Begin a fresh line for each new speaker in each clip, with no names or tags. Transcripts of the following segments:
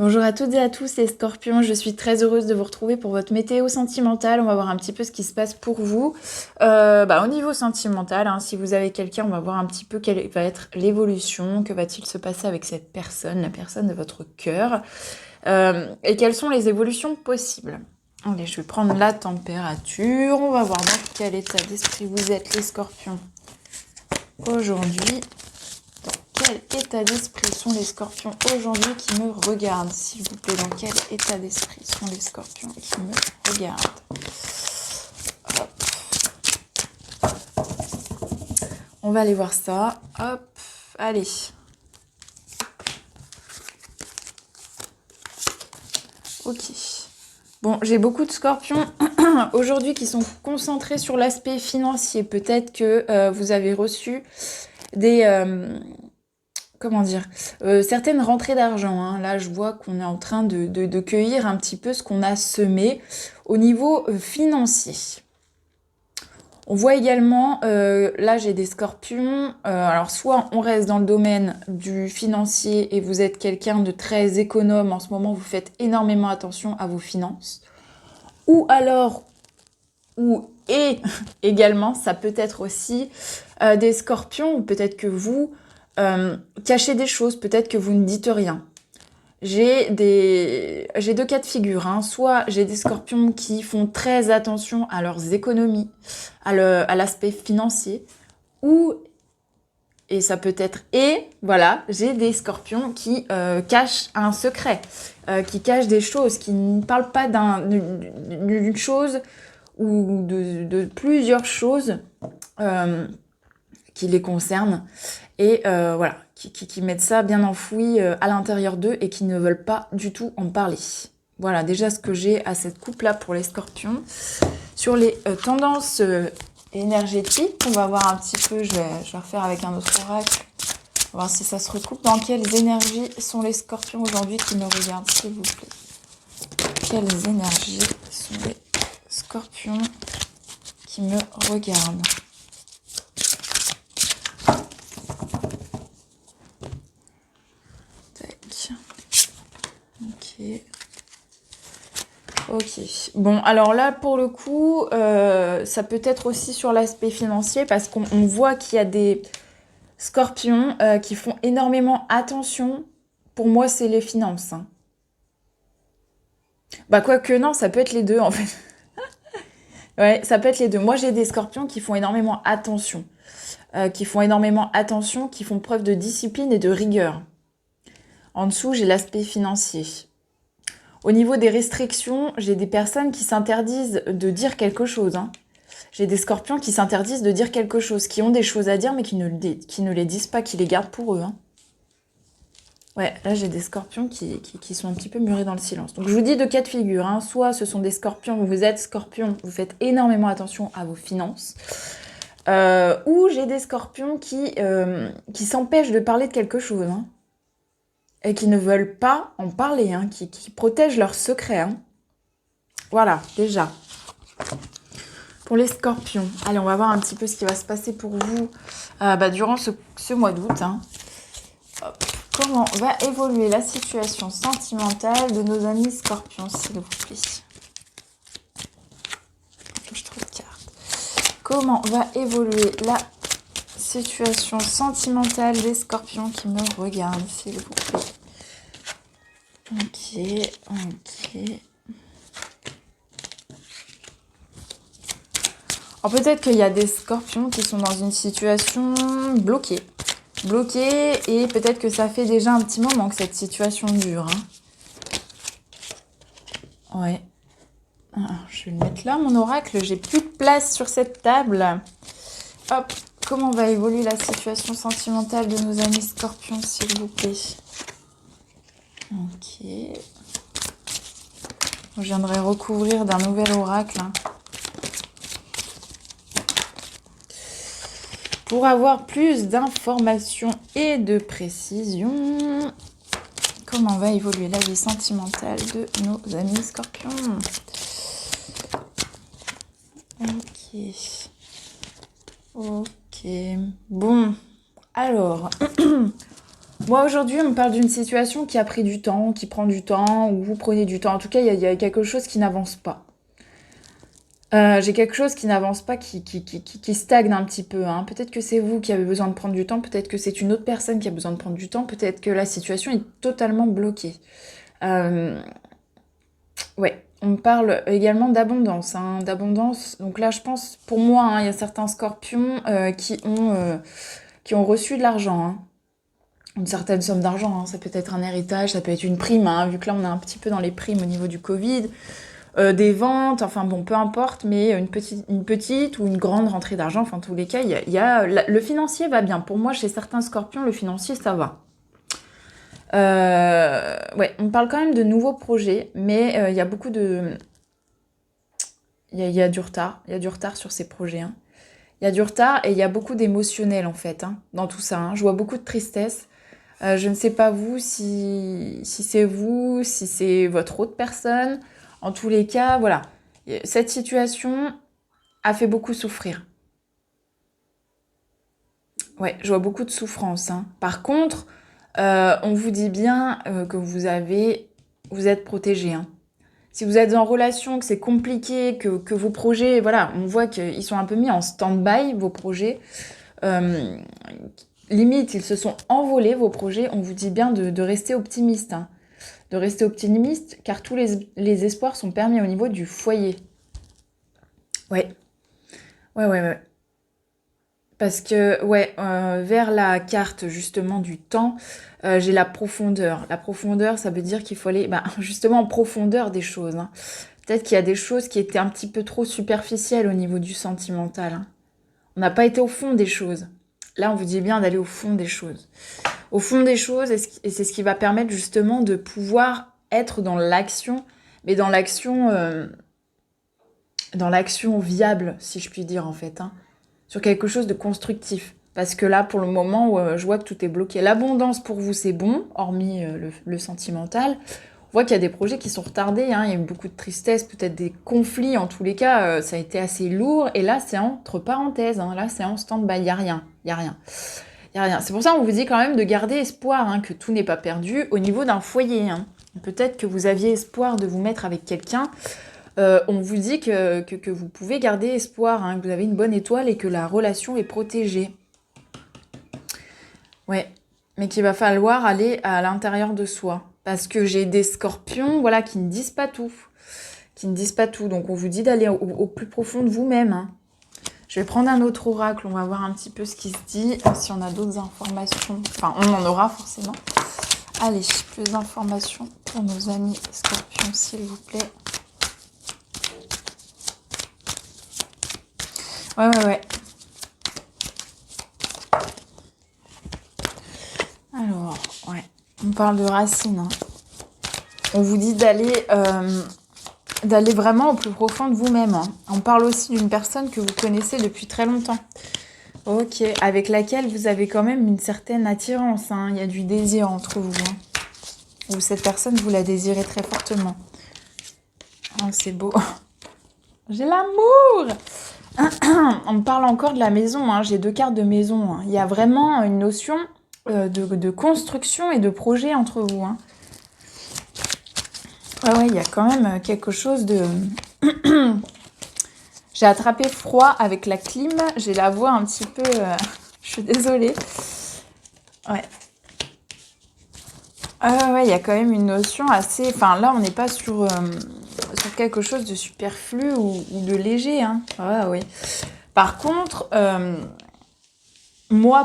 Bonjour à toutes et à tous les scorpions, je suis très heureuse de vous retrouver pour votre météo sentimentale. On va voir un petit peu ce qui se passe pour vous. Au niveau sentimental, hein, si vous avez quelqu'un, on va voir un petit peu quelle va être l'évolution, que va-t-il se passer avec cette personne, la personne de votre cœur, et quelles sont les évolutions possibles. Allez, je vais prendre la température, on va voir dans quel état d'esprit vous êtes les scorpions aujourd'hui. Quel état d'esprit sont les scorpions aujourd'hui qui me regardent, s'il vous plaît? Dans quel état d'esprit sont les scorpions qui me regardent? Hop. On va aller voir ça. Hop, allez. Ok. Bon, j'ai beaucoup de scorpions aujourd'hui qui sont concentrés sur l'aspect financier. Peut-être que vous avez reçu des... certaines rentrées d'argent. Hein. Là, je vois qu'on est en train de cueillir un petit peu ce qu'on a semé au niveau financier. On voit également, là j'ai des scorpions, alors soit on reste dans le domaine du financier et vous êtes quelqu'un de très économe, en ce moment vous faites énormément attention à vos finances, ou alors, et également, ça peut être aussi des scorpions, ou peut-être que vous cachez des choses, peut-être que vous ne dites rien. J'ai deux cas de figure, hein. Soit j'ai des scorpions qui font très attention à leurs économies, à l'aspect financier, ou, et ça peut être, et voilà, j'ai des scorpions qui cachent un secret, qui cachent des choses, qui ne parlent pas d'une chose ou de plusieurs choses qui les concernent, et voilà, qui mettent ça bien enfoui à l'intérieur d'eux et qui ne veulent pas du tout en parler. Voilà déjà ce que j'ai à cette coupe-là pour les scorpions. Sur les tendances énergétiques, on va voir un petit peu, je vais refaire avec un autre oracle, on va voir si ça se recoupe. Dans quelles énergies sont les scorpions aujourd'hui qui me regardent, s'il vous plaît? Quelles énergies sont les scorpions qui me regardent? Ok. Bon, alors là, pour le coup, ça peut être aussi sur l'aspect financier parce qu'on voit qu'il y a des scorpions qui font énormément attention. Pour moi, c'est les finances. Hein. Bah, quoique non, ça peut être les deux en fait. Ouais, ça peut être les deux. Moi, j'ai des scorpions qui font énormément attention. Qui font preuve de discipline et de rigueur. En dessous, j'ai l'aspect financier. Au niveau des restrictions, j'ai des personnes qui s'interdisent de dire quelque chose. Hein. J'ai des scorpions qui s'interdisent de dire quelque chose, qui ont des choses à dire mais qui ne les disent pas, qui les gardent pour eux. Hein. Ouais, là j'ai des scorpions qui sont un petit peu murés dans le silence. Donc je vous dis de cas de figure. Hein. Soit ce sont des scorpions, vous êtes scorpion, vous faites énormément attention à vos finances. Ou j'ai des scorpions qui s'empêchent de parler de quelque chose. Hein. Et qui ne veulent pas en parler, hein, qui protègent leurs secrets. Hein. Voilà, déjà. Pour les scorpions, allez, on va voir un petit peu ce qui va se passer pour vous durant ce mois d'août. Hein. Comment va évoluer la situation sentimentale de nos amis scorpions, s'il vous plaît? Je trouve de cartes. Comment va évoluer la situation sentimentale des scorpions qui me regardent, s'il vous plaît? Ok. Alors peut-être qu'il y a des scorpions qui sont dans une situation bloquée. Et peut-être que ça fait déjà un petit moment que cette situation dure. Hein. Ouais. Je vais le mettre là, mon oracle. J'ai plus de place sur cette table. Hop. Comment va évoluer la situation sentimentale de nos amis scorpions, s'il vous plaît? Ok. Je viendrai recouvrir d'un nouvel oracle. Hein. Pour avoir plus d'informations et de précisions, comment va évoluer la vie sentimentale de nos amis scorpions? Ok. Bon. Alors, Moi, aujourd'hui, on me parle d'une situation qui a pris du temps, qui prend du temps, ou vous prenez du temps. En tout cas, il y a quelque chose qui n'avance pas. J'ai quelque chose qui n'avance pas, qui stagne un petit peu, hein. Peut-être que c'est vous qui avez besoin de prendre du temps, peut-être que c'est une autre personne qui a besoin de prendre du temps, peut-être que la situation est totalement bloquée. Euh, ouais, on me parle également d'abondance, hein, d'abondance. Donc là, je pense, pour moi, hein, il y a certains scorpions qui ont reçu de l'argent, hein. Une certaine somme d'argent, hein. Ça peut être un héritage, ça peut être une prime, hein, vu que là, on est un petit peu dans les primes au niveau du Covid. Des ventes, enfin bon, peu importe, mais une petite ou une grande rentrée d'argent, enfin, en tous les cas, le financier va bien. Pour moi, chez certains scorpions, le financier, ça va. Ouais, on parle quand même de nouveaux projets, mais il y a beaucoup de... Il y a du retard. Il y a du retard sur ces projets, hein. Il y a du retard et il y a beaucoup d'émotionnel, en fait, hein, dans tout ça, hein. Je vois beaucoup de tristesse. Je ne sais pas vous, si c'est vous, si c'est votre autre personne. En tous les cas, voilà. Cette situation a fait beaucoup souffrir. Ouais, je vois beaucoup de souffrance, hein. Par contre, on vous dit bien que vous êtes protégé, hein. Si vous êtes en relation, que c'est compliqué, que vos projets, voilà, on voit qu'ils sont un peu mis en stand-by, vos projets. Euh, Limite, ils se sont envolés, vos projets. On vous dit bien de rester optimiste, hein. De rester optimiste, car tous les espoirs sont permis au niveau du foyer. Ouais, ouais. Parce que, ouais, vers la carte justement du temps, j'ai la profondeur. La profondeur, ça veut dire qu'il faut aller bah, justement en profondeur des choses, hein. Peut-être qu'il y a des choses qui étaient un petit peu trop superficielles au niveau du sentimental, hein. On n'a pas été au fond des choses. Là, on vous dit bien d'aller au fond des choses. Au fond des choses, et c'est ce qui va permettre justement de pouvoir être dans l'action, mais dans l'action viable, si je puis dire en fait, hein, sur quelque chose de constructif. Parce que là, pour le moment, je vois que tout est bloqué. L'abondance pour vous, c'est bon, hormis le sentimental. On voit qu'il y a des projets qui sont retardés, hein, il y a eu beaucoup de tristesse, peut-être des conflits, en tous les cas, ça a été assez lourd. Et là, c'est entre parenthèses, hein, là, c'est en stand-by, il n'y a rien, il n'y a rien. Il n'y a rien. C'est pour ça qu'on vous dit quand même de garder espoir, hein, que tout n'est pas perdu au niveau d'un foyer, hein. Peut-être que vous aviez espoir de vous mettre avec quelqu'un. On vous dit que vous pouvez garder espoir, hein, que vous avez une bonne étoile et que la relation est protégée. Ouais, mais qu'il va falloir aller à l'intérieur de soi. Parce que j'ai des scorpions, voilà, qui ne disent pas tout. Qui ne disent pas tout. Donc on vous dit d'aller au plus profond de vous-même, hein. Je vais prendre un autre oracle, on va voir un petit peu ce qui se dit, si on a d'autres informations. Enfin, on en aura forcément. Allez, plus d'informations pour nos amis scorpions, s'il vous plaît. Ouais. Alors, ouais, on parle de racines, hein. On vous dit d'aller vraiment au plus profond de vous-même, hein. On parle aussi d'une personne que vous connaissez depuis très longtemps. Ok, avec laquelle vous avez quand même une certaine attirance, hein. Il y a du désir entre vous, hein. Ou cette personne, vous la désirez très fortement. Oh, c'est beau. J'ai l'amour. On me parle encore de la maison, hein. J'ai 2 cartes de maison, hein. Il y a vraiment une notion de construction et de projet entre vous, hein. Ouais, il y a quand même quelque chose de... J'ai attrapé froid avec la clim, j'ai la voix un petit peu... Je suis désolée. Ouais. Ouais, il y a quand même une notion assez... Enfin, là, on n'est pas sur quelque chose de superflu ou de léger, hein. Ouais, oui. Par contre,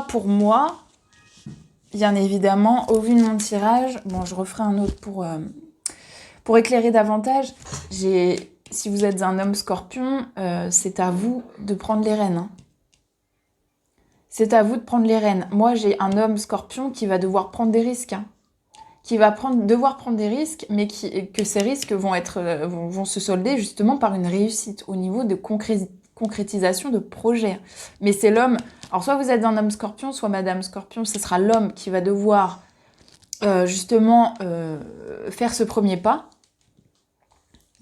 pour moi, bien évidemment, au vu de mon tirage, bon, je referai un autre pour éclairer davantage. Si vous êtes un homme scorpion, c'est à vous de prendre les rênes, hein. C'est à vous de prendre les rênes. Moi, j'ai un homme scorpion qui va devoir prendre des risques, hein. Qui va devoir prendre des risques, mais que ces risques vont se solder justement par une réussite au niveau de concrétisation de projet. Mais c'est l'homme... Alors, soit vous êtes un homme scorpion, soit madame scorpion, ce sera l'homme qui va devoir justement faire ce premier pas,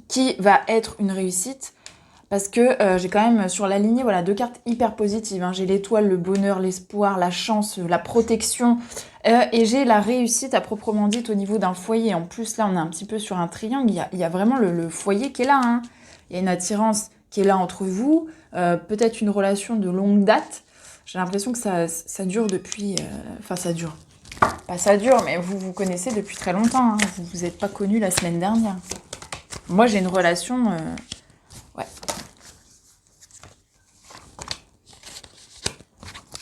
qui va être une réussite. Parce que j'ai quand même sur la lignée, voilà, 2 cartes hyper positives, hein. J'ai l'étoile, le bonheur, l'espoir, la chance, la protection, et j'ai la réussite à proprement dite au niveau d'un foyer. En plus, là, on est un petit peu sur un triangle, il y a vraiment le foyer qui est là, hein. Il y a une attirance qui est là entre vous, peut-être une relation de longue date. J'ai l'impression que ça dure depuis... Enfin, ça dure. Pas ça dure, mais vous vous connaissez depuis très longtemps, hein. Vous vous êtes pas connus la semaine dernière. Moi, j'ai une relation... ouais.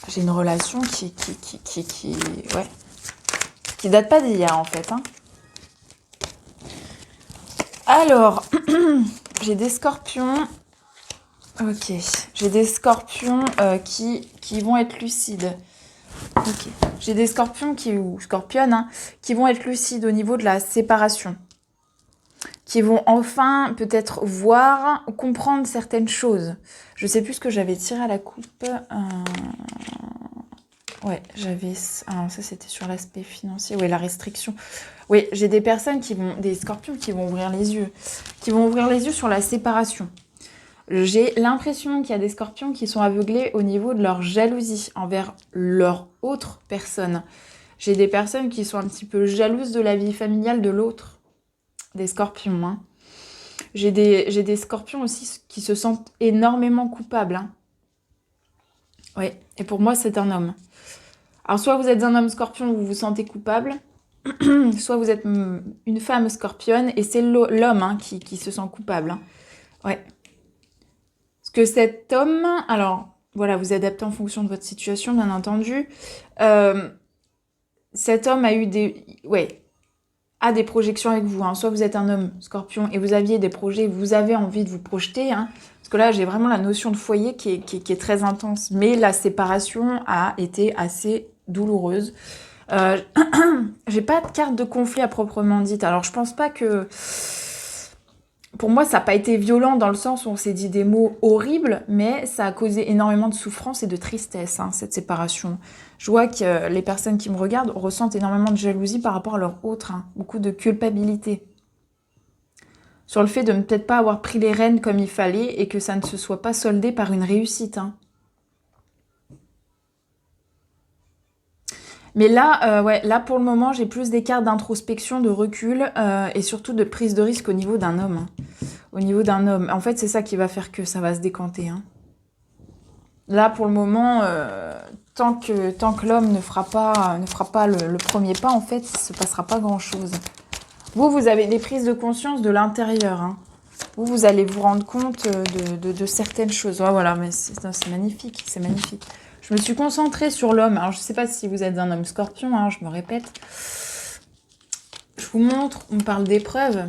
J'ai une relation ouais, qui date pas d'hier, en fait, hein. Alors, j'ai des scorpions. Ok. J'ai des scorpions qui vont être lucides. Ok. J'ai des scorpions ou scorpionnes, hein, qui vont être lucides au niveau de la séparation. Qui vont enfin peut-être voir, comprendre certaines choses. Je sais plus ce que j'avais tiré à la coupe. Ouais, j'avais... Alors ça, c'était sur l'aspect financier. Oui, la restriction. Oui, j'ai des personnes des scorpions qui vont ouvrir les yeux. Qui vont ouvrir les yeux sur la séparation. J'ai l'impression qu'il y a des scorpions qui sont aveuglés au niveau de leur jalousie envers leur autre personne. J'ai des personnes qui sont un petit peu jalouses de la vie familiale de l'autre. Des scorpions, hein. J'ai des scorpions aussi qui se sentent énormément coupables, hein. Oui, et pour moi, c'est un homme. Alors, soit vous êtes un homme scorpion, vous vous sentez coupable, soit vous êtes une femme scorpionne, et c'est l'homme, hein, qui se sent coupable, hein. Ouais. Parce que cet homme... Alors, voilà, vous adaptez en fonction de votre situation, bien entendu. Cet homme a eu des... Ouais, a des projections avec vous, hein. Soit vous êtes un homme scorpion et vous aviez des projets, vous avez envie de vous projeter, hein. Parce que là, j'ai vraiment la notion de foyer qui est très intense. Mais la séparation a été assez douloureuse. J'ai pas de carte de conflit à proprement dit. Alors, je pense pas que... Pour moi, ça n'a pas été violent dans le sens où on s'est dit des mots horribles, mais ça a causé énormément de souffrance et de tristesse, hein, cette séparation. Je vois que les personnes qui me regardent ressentent énormément de jalousie par rapport à leur autre, hein, beaucoup de culpabilité. Sur le fait de ne peut-être pas avoir pris les rênes comme il fallait et que ça ne se soit pas soldé par une réussite, hein. Mais là, ouais, là pour le moment, j'ai plus des cartes d'introspection, de recul et surtout de prise de risque au niveau d'un homme, hein. Au niveau d'un homme. En fait, c'est ça qui va faire que ça va se décanter, hein. Là, pour le moment, tant que l'homme ne fera pas le premier pas, en fait, il ne se passera pas grand-chose. Vous avez des prises de conscience de l'intérieur, hein. Vous allez vous rendre compte de certaines choses. Ouais, voilà, mais c'est magnifique, c'est magnifique. Je me suis concentrée sur l'homme. Alors, je ne sais pas si vous êtes un homme scorpion, hein, je me répète. Je vous montre, on parle d'épreuves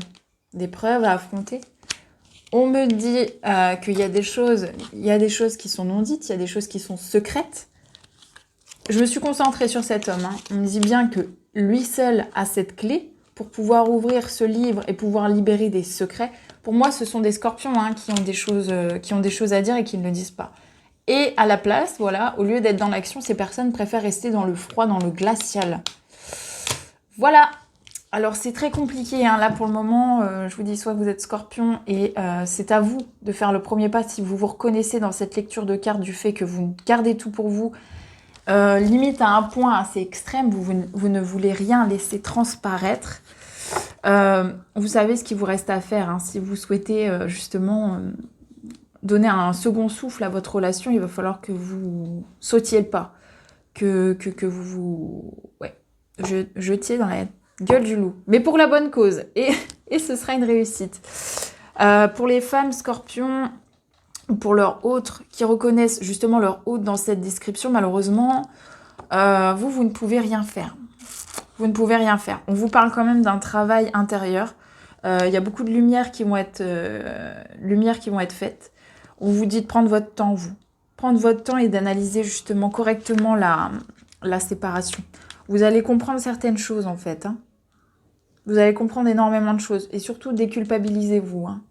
à affronter. On me dit qu'il y a des choses qui sont non dites, il y a des choses qui sont secrètes. Je me suis concentrée sur cet homme, hein. On me dit bien que lui seul a cette clé pour pouvoir ouvrir ce livre et pouvoir libérer des secrets. Pour moi, ce sont des scorpions, hein, qui ont des choses à dire et qui ne le disent pas. Et à la place, voilà, au lieu d'être dans l'action, ces personnes préfèrent rester dans le froid, dans le glacial. Voilà. Alors c'est très compliqué, hein. Là pour le moment, je vous dis soit vous êtes scorpion et c'est à vous de faire le premier pas si vous vous reconnaissez dans cette lecture de cartes du fait que vous gardez tout pour vous, limite à un point assez extrême, vous ne voulez rien laisser transparaître. Vous savez ce qu'il vous reste à faire, hein. Si vous souhaitez justement donner un second souffle à votre relation, il va falloir que vous sautiez le pas, que vous ouais, jetiez dans la gueule du loup, mais pour la bonne cause, et ce sera une réussite. Pour les femmes scorpions, pour leurs autres, qui reconnaissent justement leur hôte dans cette description, malheureusement, vous ne pouvez rien faire. Vous ne pouvez rien faire. On vous parle quand même d'un travail intérieur. Il y a beaucoup de lumières qui vont être faites. On vous dit de prendre votre temps, vous. Prendre votre temps et d'analyser justement correctement la séparation. Vous allez comprendre certaines choses, en fait, hein. Vous allez comprendre énormément de choses. Et surtout, déculpabilisez-vous, hein.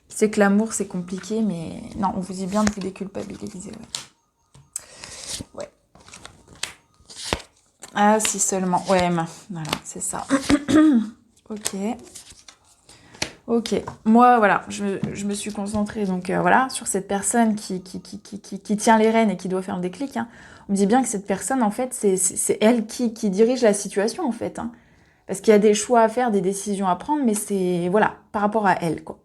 C'est que l'amour, c'est compliqué, mais non, on vous dit bien de vous déculpabiliser, ouais. Ouais. Ah, si seulement. Ouais, voilà, c'est ça. Ok. Ok, moi voilà, je me suis concentrée donc voilà sur cette personne qui tient les rênes et qui doit faire le déclic, hein. On me dit bien que cette personne en fait c'est elle qui dirige la situation en fait, hein. Parce qu'il y a des choix à faire, des décisions à prendre, mais c'est voilà par rapport à elle quoi.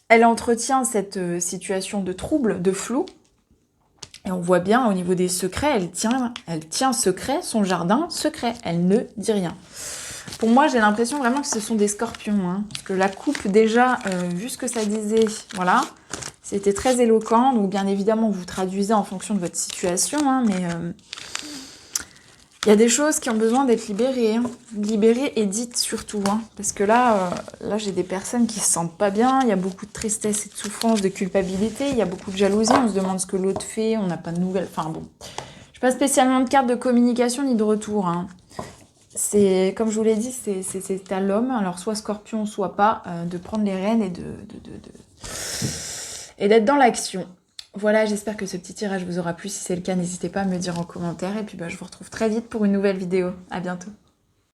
Elle entretient cette situation de trouble, de flou, et on voit bien au niveau des secrets, elle tient secret son jardin secret, elle ne dit rien. Pour moi, j'ai l'impression vraiment que ce sont des scorpions, hein. Parce que la coupe, déjà, vu ce que ça disait, voilà, c'était très éloquent. Donc, bien évidemment, vous traduisez en fonction de votre situation, hein, mais il y a des choses qui ont besoin d'être libérées, hein. Libérées et dites surtout, hein. Parce que là, j'ai des personnes qui se sentent pas bien. Il y a beaucoup de tristesse et de souffrance, de culpabilité. Il y a beaucoup de jalousie. On se demande ce que l'autre fait. On n'a pas de nouvelles. Enfin bon, je pas spécialement de carte de communication ni de retour, hein. C'est, comme je vous l'ai dit, c'est à l'homme, alors soit scorpion, soit pas, de prendre les rênes et d'être dans l'action. Voilà, j'espère que ce petit tirage vous aura plu. Si c'est le cas, n'hésitez pas à me le dire en commentaire. Et puis bah, je vous retrouve très vite pour une nouvelle vidéo. À bientôt.